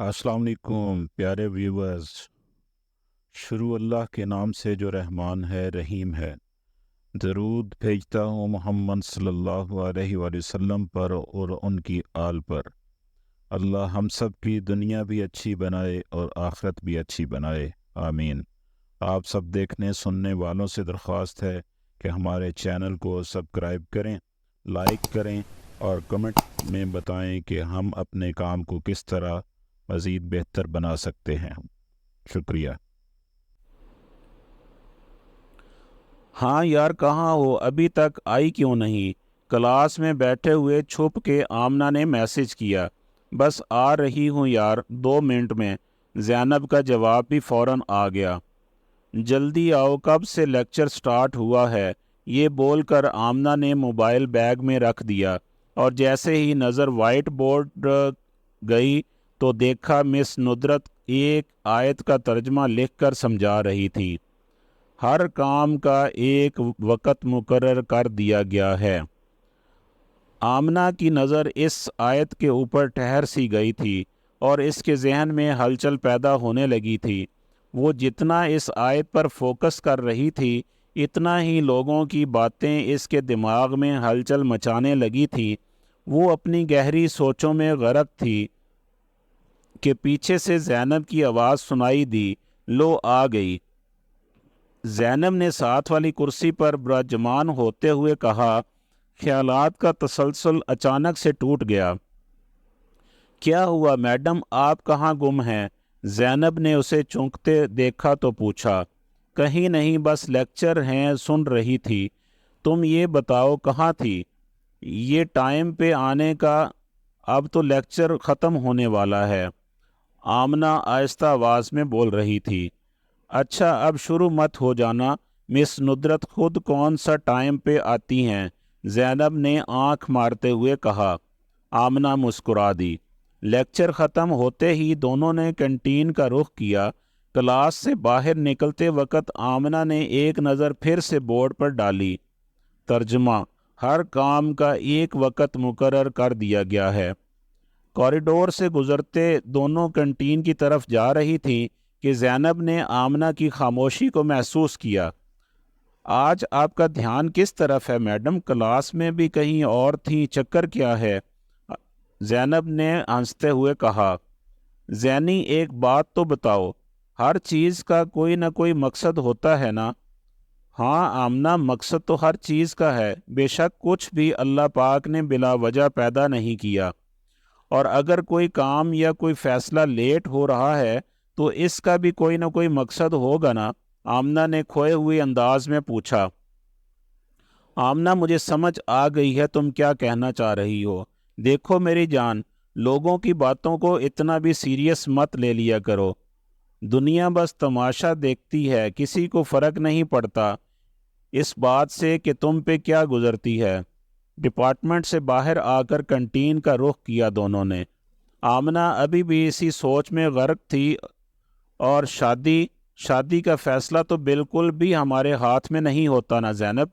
अस्सलाम वालेकुम प्यारे व्यूवर्स। शुरू अल्लाह के नाम से जो रहमान है रहीम है। दरूद भेजता हूँ मोहम्मद सल्लल्लाहु अलैहि वसल्लम पर और उनकी आल पर। अल्लाह हम सब की दुनिया भी अच्छी बनाए और आखिरत भी अच्छी बनाए, आमीन। आप सब देखने सुनने वालों से दरख्वास्त है कि हमारे चैनल को सब्सक्राइब करें, लाइक करें और कमेंट में बताएं कि हम अपने काम को किस तरह मज़ीद बेहतर बना सकते हैं। शुक्रिया। हाँ यार, कहाँ हो? अभी तक आई क्यों नहीं? क्लास में बैठे हुए छुप के आमना ने मैसेज किया। बस आ रही हूँ यार, 2 मिनट में। ज़ैनब का जवाब भी फ़ौरन आ गया। जल्दी आओ, कब से लेक्चर स्टार्ट हुआ है? ये बोलकर आमना ने मोबाइल बैग में रख दिया और जैसे ही नज़र वाइट बोर्ड गई तो देखा मिस नुदरत एक आयत का तर्जमा लिखकर समझा रही थी। हर काम का एक वक़्त मुकर्रर कर दिया गया है। आमना की नज़र इस आयत के ऊपर ठहर सी गई थी और इसके जहन में हलचल पैदा होने लगी थी। वो जितना इस आयत पर फोकस कर रही थी, इतना ही लोगों की बातें इसके दिमाग में हलचल मचाने लगी थी। वो अपनी गहरी सोचों में गर्क थी कि पीछे से ज़ैनब की आवाज़ सुनाई दी, लो आ गई। ज़ैनब ने साथ वाली कुर्सी पर विराजमान होते हुए कहा। ख्यालात का तसलसल अचानक से टूट गया। क्या हुआ मैडम, आप कहाँ गुम हैं? ज़ैनब ने उसे चौंकते देखा तो पूछा। कहीं नहीं, बस लेक्चर हैं, सुन रही थी। तुम ये बताओ कहाँ थी? ये टाइम पे आने का, अब तो लेक्चर ख़त्म होने वाला है। आमना आहिस्ता आवाज़ में बोल रही थी। अच्छा, अब शुरू मत हो जाना। मिस नुदरत खुद कौन सा टाइम पे आती हैं? ज़ैनब ने आंख मारते हुए कहा। आमना मुस्कुरा दी। लेक्चर ख़त्म होते ही दोनों ने कैंटीन का रुख किया। क्लास से बाहर निकलते वक्त आमना ने एक नज़र फिर से बोर्ड पर डाली। तर्जमा, हर काम का एक वक़्त मुकर्रर कर दिया गया है। कॉरिडोर से गुजरते दोनों कैंटीन की तरफ जा रही थी कि ज़ैनब ने आमना की खामोशी को महसूस किया। आज आपका ध्यान किस तरफ है मैडम? क्लास में भी कहीं और थी, चक्कर क्या है? ज़ैनब ने हंसते हुए कहा। ज़ैनी, एक बात तो बताओ, हर चीज़ का कोई ना कोई मकसद होता है ना? हाँ आमना, मकसद तो हर चीज़ का है। बेशक कुछ भी अल्लाह पाक ने बिला वजह पैदा नहीं किया, और अगर कोई काम या कोई फ़ैसला लेट हो रहा है तो इसका भी कोई ना कोई मकसद होगा ना? आमना ने खोए हुए अंदाज में पूछा। आमना, मुझे समझ आ गई है तुम क्या कहना चाह रही हो। देखो मेरी जान, लोगों की बातों को इतना भी सीरियस मत ले लिया करो। दुनिया बस तमाशा देखती है, किसी को फ़र्क नहीं पड़ता इस बात से कि तुम पे क्या गुजरती है। डिपार्टमेंट से बाहर आकर कैंटीन का रुख किया दोनों ने। आमना अभी भी इसी सोच में गर्क थी, और शादी शादी का फ़ैसला तो बिल्कुल भी हमारे हाथ में नहीं होता ना ज़ैनब।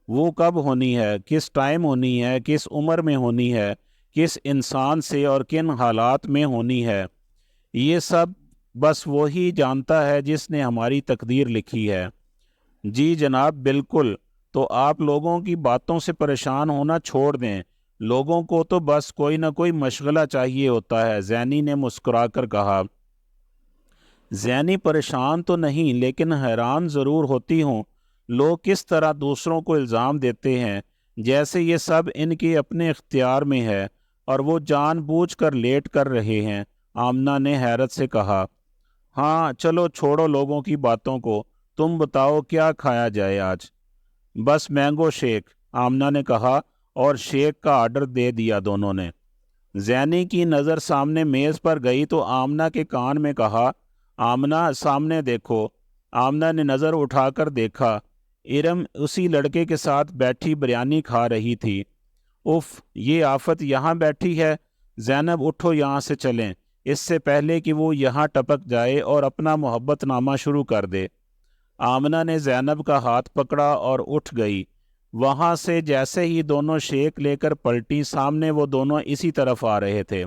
वो कब होनी है, किस टाइम होनी है, किस उम्र में होनी है, किस इंसान से और किन हालात में होनी है, ये सब बस वही जानता है जिसने हमारी तकदीर लिखी है। जी जनाब, बिल्कुल। तो आप लोगों की बातों से परेशान होना छोड़ दें। लोगों को तो बस कोई ना कोई मशगला चाहिए होता है, ज़ैनी ने मुस्कुराकर कहा। ज़ैनी, परेशान तो नहीं, लेकिन हैरान ज़रूर होती हूँ। लोग किस तरह दूसरों को इल्ज़ाम देते हैं जैसे ये सब इनके अपने इख्तियार में है और वो जानबूझकर लेट कर रहे हैं। आमना ने हैरत से कहा। हाँ चलो छोड़ो लोगों की बातों को, तुम बताओ क्या खाया जाए आज? बस मैंगो शेक, आमना ने कहा और शेक का आर्डर दे दिया दोनों ने। ज़ैनी की नज़र सामने मेज़ पर गई तो आमना के कान में कहा। आमना, सामने देखो। आमना ने नज़र उठाकर देखा। इरम उसी लड़के के साथ बैठी बिरयानी खा रही थी। उफ, ये आफत यहाँ बैठी है। ज़ैनब, उठो, यहाँ से चलें, इससे पहले कि वो यहाँ टपक जाए और अपना मोहब्बतनामा शुरू कर दे। आमना ने जैनब का हाथ पकड़ा और उठ गई। वहां से जैसे ही दोनों शेक लेकर पलटी, सामने वो दोनों इसी तरफ आ रहे थे।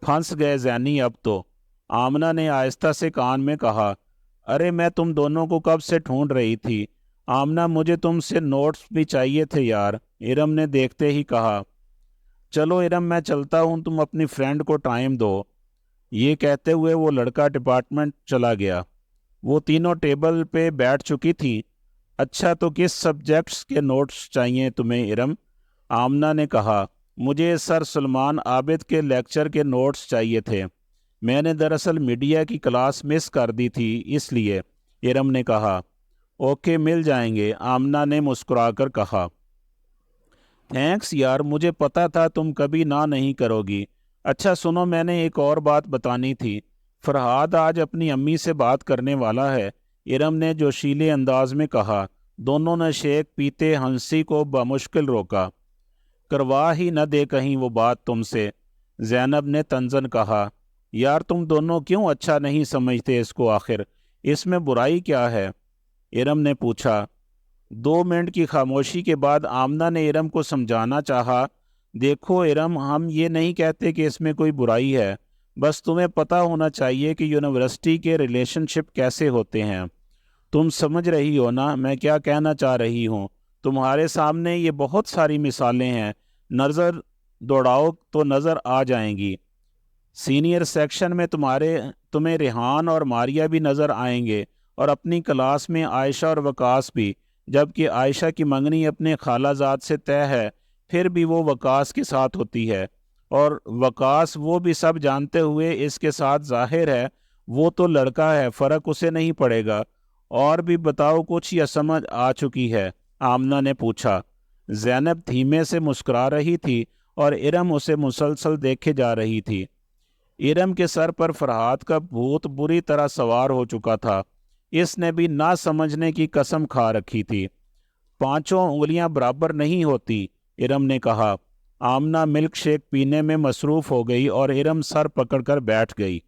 फंस गए ज़ैनी अब तो, आमना ने आहिस्ता से कान में कहा। अरे मैं तुम दोनों को कब से ढूंढ रही थी। आमना मुझे तुमसे नोट्स भी चाहिए थे यार, इरम ने देखते ही कहा। चलो इरम मैं चलता हूँ, तुम अपनी फ्रेंड को टाइम दो। ये कहते हुए वो लड़का डिपार्टमेंट चला गया। वो तीनों टेबल पे बैठ चुकी थी। अच्छा तो किस सब्जेक्ट्स के नोट्स चाहिए तुम्हें इरम? आमना ने कहा। मुझे सर सलमान आबिद के लेक्चर के नोट्स चाहिए थे। मैंने दरअसल मीडिया की क्लास मिस कर दी थी इसलिए, इरम ने कहा। ओके मिल जाएंगे, आमना ने मुस्कुराकर कहा। थैंक्स यार, मुझे पता था तुम कभी ना नहीं करोगी। अच्छा सुनो, मैंने एक और बात बतानी थी। फरहाद आज अपनी अम्मी से बात करने वाला है, इरम ने जोशीले अंदाज में कहा। दोनों ने शेक पीते हंसी को बमुश्किल रोका। करवा ही न दे कहीं वो बात तुमसे, जैनब ने तंजन कहा। यार तुम दोनों क्यों अच्छा नहीं समझते इसको, आखिर इसमें बुराई क्या है? इरम ने पूछा। 2 मिनट की खामोशी के बाद आमना ने इरम को समझाना चाहा। देखो इरम, हम ये नहीं कहते कि इसमें कोई बुराई है, बस तुम्हें पता होना चाहिए कि यूनिवर्सिटी के रिलेशनशिप कैसे होते हैं। तुम समझ रही हो ना मैं क्या कहना चाह रही हूँ? तुम्हारे सामने ये बहुत सारी मिसालें हैं, नज़र दौड़ाओ तो नज़र आ जाएंगी। सीनियर सेक्शन में तुम्हें रेहान और मारिया भी नज़र आएंगे, और अपनी क्लास में आयशा और वकास भी। जबकि आयशा की मंगनी अपने खालाजाद से तय है, फिर भी वो वकास के साथ होती है, और वकास वो भी सब जानते हुए इसके साथ जाहिर है वो तो लड़का है, फ़र्क उसे नहीं पड़ेगा। और भी बताओ कुछ, या समझ आ चुकी है? आमना ने पूछा। जैनब धीमे से मुस्कुरा रही थी और इरम उसे मुसलसल देखे जा रही थी। इरम के सर पर फरहाद का भूत बुरी तरह सवार हो चुका था। इसने भी ना समझने की कसम खा रखी थी। 5 उंगलियां बराबर नहीं होती, इरम ने कहा। आमना मिल्क शेक पीने में मसरूफ हो गई और इरम सर पकड़कर बैठ गई।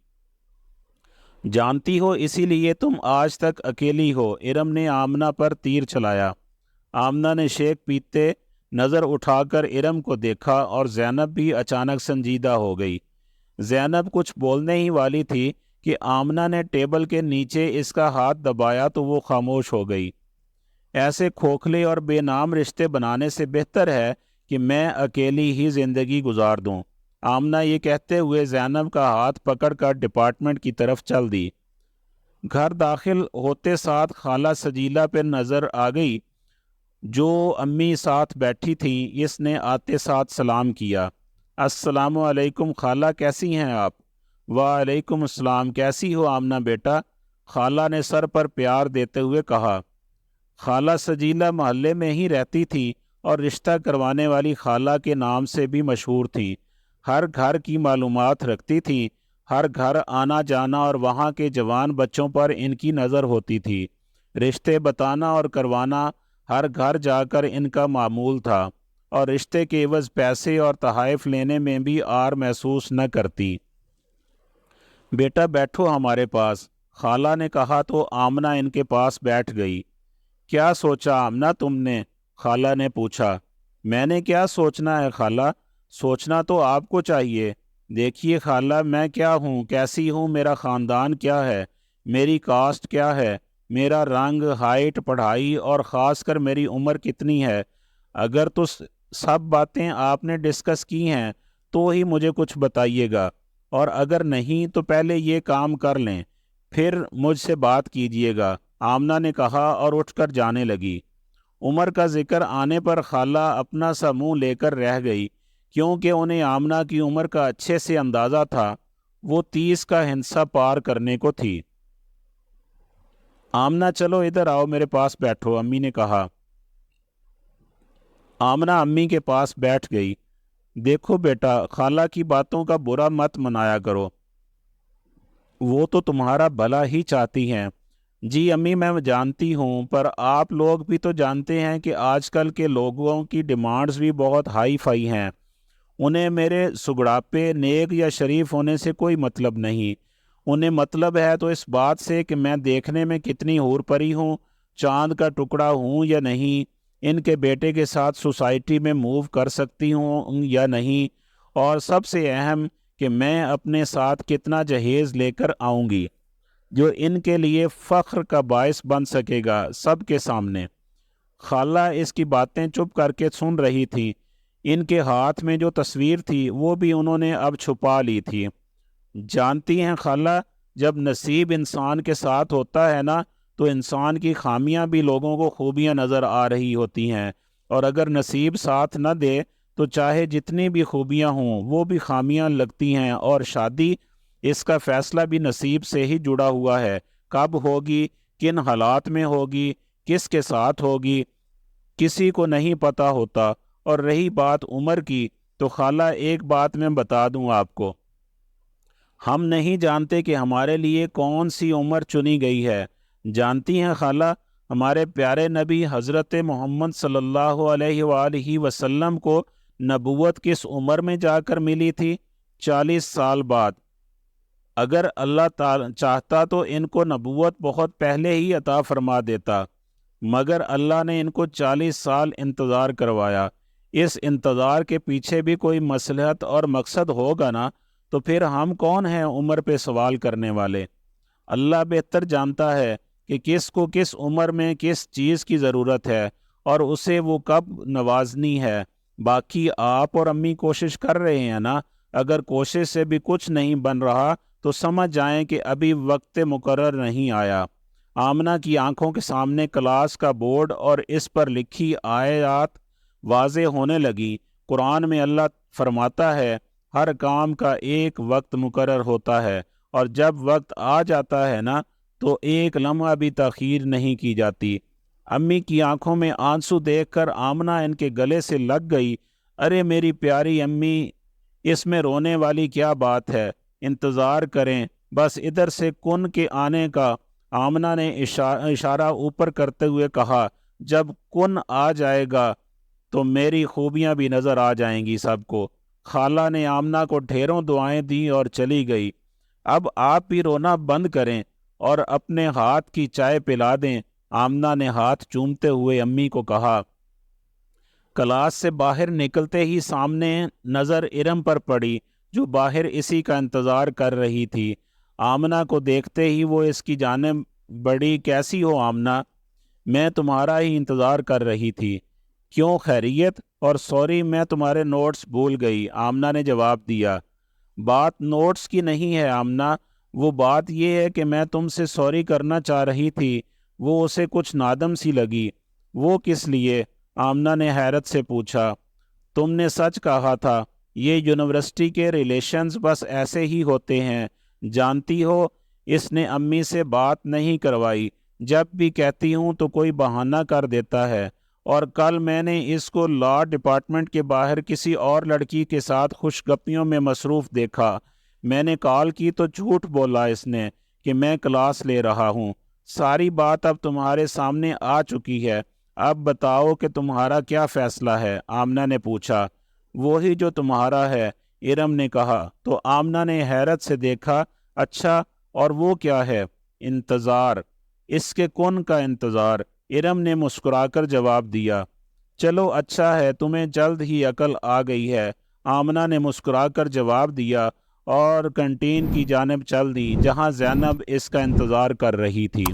जानती हो इसीलिए तुम आज तक अकेली हो, इरम ने आमना पर तीर चलाया। आमना ने शेक पीते नज़र उठाकर इरम को देखा और जैनब भी अचानक संजीदा हो गई। जैनब कुछ बोलने ही वाली थी कि आमना ने टेबल के नीचे इसका हाथ दबाया तो वो खामोश हो गई। ऐसे खोखले और बेनाम रिश्ते बनाने से बेहतर है कि मैं अकेली ही ज़िंदगी गुजार दूं। आमना ये कहते हुए जैनब का हाथ पकड़कर डिपार्टमेंट की तरफ चल दी। घर दाखिल होते साथ खाला सजीला पर नज़र आ गई, जो अम्मी साथ बैठी थी। इसने आते साथ सलाम किया। अस्सलामु अलैकुम खाला, कैसी हैं आप? वालेकुम अस्सलाम, कैसी हो आमना बेटा? खाला ने सर पर प्यार देते हुए कहा। खाला सजीला मोहल्ले में ही रहती थी और रिश्ता करवाने वाली खाला के नाम से भी मशहूर थी। हर घर की मालूमात रखती थी, हर घर आना जाना और वहाँ के जवान बच्चों पर इनकी नज़र होती थी। रिश्ते बताना और करवाना हर घर जाकर इनका मामूल था, और रिश्ते के एवज पैसे और तहाइफ लेने में भी आर महसूस न करती। बेटा बैठो हमारे पास, खाला ने कहा तो आमना इनके पास बैठ गई। क्या सोचा आमना तुमने? खाला ने पूछा। मैंने क्या सोचना है खाला, सोचना तो आपको चाहिए। देखिए खाला, मैं क्या हूँ, कैसी हूँ, मेरा ख़ानदान क्या है, मेरी कास्ट क्या है, मेरा रंग, हाइट, पढ़ाई और ख़ासकर मेरी उम्र कितनी है। अगर तो सब बातें आपने डिस्कस की हैं तो ही मुझे कुछ बताइएगा, और अगर नहीं तो पहले ये काम कर लें, फिर मुझसे बात कीजिएगा, आमना ने कहा और उठकर जाने लगी। उम्र का जिक्र आने पर खाला अपना सा मुंह लेकर रह गई, क्योंकि उन्हें आमना की उम्र का अच्छे से अंदाज़ा था। वो 30 का हिस्सा पार करने को थी। आमना चलो इधर आओ, मेरे पास बैठो, अम्मी ने कहा। आमना अम्मी के पास बैठ गई। देखो बेटा, खाला की बातों का बुरा मत मनाया करो, वो तो तुम्हारा भला ही चाहती हैं। जी अम्मी मैं जानती हूँ, पर आप लोग भी तो जानते हैं कि आजकल के लोगों की डिमांड्स भी बहुत हाई फाई हैं। उन्हें मेरे सुगड़ापे, नेक या शरीफ होने से कोई मतलब नहीं। انہیں مطلب ہے تو اس بات سے کہ میں دیکھنے میں کتنی حور پری ہوں، چاند کا ٹکڑا ہوں یا نہیں، ان کے بیٹے کے ساتھ سوسائٹی میں موو کر سکتی ہوں یا نہیں، اور سب سے اہم کہ میں اپنے ساتھ کتنا جہیز لے کر آؤں گی جو ان کے لیے فخر کا باعث بن سکے گا سب کے سامنے۔ خالہ اس کی باتیں چپ کر کے سن رہی تھی۔ ان کے ہاتھ میں جو تصویر تھی وہ بھی انہوں نے اب چھپا لی تھی۔ جانتی ہیں خالہ، جب نصیب انسان کے ساتھ ہوتا ہے نا تو انسان کی خامیاں بھی لوگوں کو خوبیاں نظر آ رہی ہوتی ہیں، اور اگر نصیب ساتھ نہ دے تو چاہے جتنی بھی خوبیاں ہوں وہ بھی خامیاں لگتی ہیں۔ اور شادی، اس کا فیصلہ بھی نصیب سے ہی جڑا ہوا ہے، کب ہوگی، کن حالات میں ہوگی، کس کے ساتھ ہوگی، کسی کو نہیں پتہ ہوتا۔ اور رہی بات عمر کی تو خالہ ایک بات میں بتا دوں آپ کو، ہم نہیں جانتے کہ ہمارے لیے کون سی عمر چنی گئی ہے۔ جانتی ہیں خالہ، ہمارے پیارے نبی حضرت محمد صلی اللہ علیہ وآلہ وسلم کو نبوت کس عمر میں جا کر ملی تھی؟ 40 سال بعد۔ اگر اللہ تعالی چاہتا تو ان کو نبوت بہت پہلے ہی عطا فرما دیتا، مگر اللہ نے ان کو 40 سال انتظار کروایا۔ اس انتظار کے پیچھے بھی کوئی مصلحت اور مقصد ہوگا نا، تو پھر ہم کون ہیں عمر پہ سوال کرنے والے؟ اللہ بہتر جانتا ہے کہ کس کو کس عمر میں کس چیز کی ضرورت ہے اور اسے وہ کب نوازنی ہے۔ باقی آپ اور امی کوشش کر رہے ہیں نا، اگر کوشش سے بھی کچھ نہیں بن رہا تو سمجھ جائیں کہ ابھی وقت مقرر نہیں آیا۔ آمنہ کی آنکھوں کے سامنے کلاس کا بورڈ اور اس پر لکھی آیات واضح ہونے لگی۔ قرآن میں اللہ فرماتا ہے، ہر کام کا ایک وقت مقرر ہوتا ہے، اور جب وقت آ جاتا ہے نا تو ایک لمحہ بھی تاخیر نہیں کی جاتی۔ امی کی آنکھوں میں آنسو دیکھ کر آمنہ ان کے گلے سے لگ گئی۔ ارے میری پیاری امی، اس میں رونے والی کیا بات ہے؟ انتظار کریں بس ادھر سے کن کے آنے کا۔ آمنہ نے اشارہ اوپر کرتے ہوئے کہا، جب کن آ جائے گا تو میری خوبیاں بھی نظر آ جائیں گی سب کو۔ خالہ نے آمنہ کو ڈھیروں دعائیں دیں اور چلی گئی۔ اب آپ بھی رونا بند کریں اور اپنے ہاتھ کی چائے پلا دیں، آمنہ نے ہاتھ چومتے ہوئے امی کو کہا۔ کلاس سے باہر نکلتے ہی سامنے نظر ارم پر پڑی، جو باہر اسی کا انتظار کر رہی تھی۔ آمنہ کو دیکھتے ہی وہ اس کی جانب بڑی، کیسی ہو آمنہ؟ میں تمہارا ہی انتظار کر رہی تھی۔ کیوں، خیریت؟ اور سوری، میں تمہارے نوٹس بھول گئی، آمنہ نے جواب دیا۔ بات نوٹس کی نہیں ہے آمنہ، وہ بات یہ ہے کہ میں تم سے سوری کرنا چاہ رہی تھی۔ وہ اسے کچھ نادم سی لگی۔ وہ کس لیے؟ آمنہ نے حیرت سے پوچھا۔ تم نے سچ کہا تھا، یہ یونیورسٹی کے ریلیشنز بس ایسے ہی ہوتے ہیں۔ جانتی ہو، اس نے امی سے بات نہیں کروائی، جب بھی کہتی ہوں تو کوئی بہانہ کر دیتا ہے۔ اور کل میں نے اس کو لا ڈپارٹمنٹ کے باہر کسی اور لڑکی کے ساتھ خوش گپیوں میں مصروف دیکھا۔ میں نے کال کی تو جھوٹ بولا اس نے کہ میں کلاس لے رہا ہوں۔ ساری بات اب تمہارے سامنے آ چکی ہے، اب بتاؤ کہ تمہارا کیا فیصلہ ہے؟ آمنہ نے پوچھا۔ وہی جو تمہارا ہے، ارم نے کہا تو آمنہ نے حیرت سے دیکھا۔ اچھا، اور وہ کیا ہے؟ انتظار۔ اس کے کون کا انتظار؟ ارم نے مسکرا کر جواب دیا۔ چلو اچھا ہے، تمہیں جلد ہی عقل آ گئی ہے، آمنہ نے مسکرا کر جواب دیا اور کنٹین کی جانب چل دی جہاں زینب اس کا انتظار کر رہی تھی۔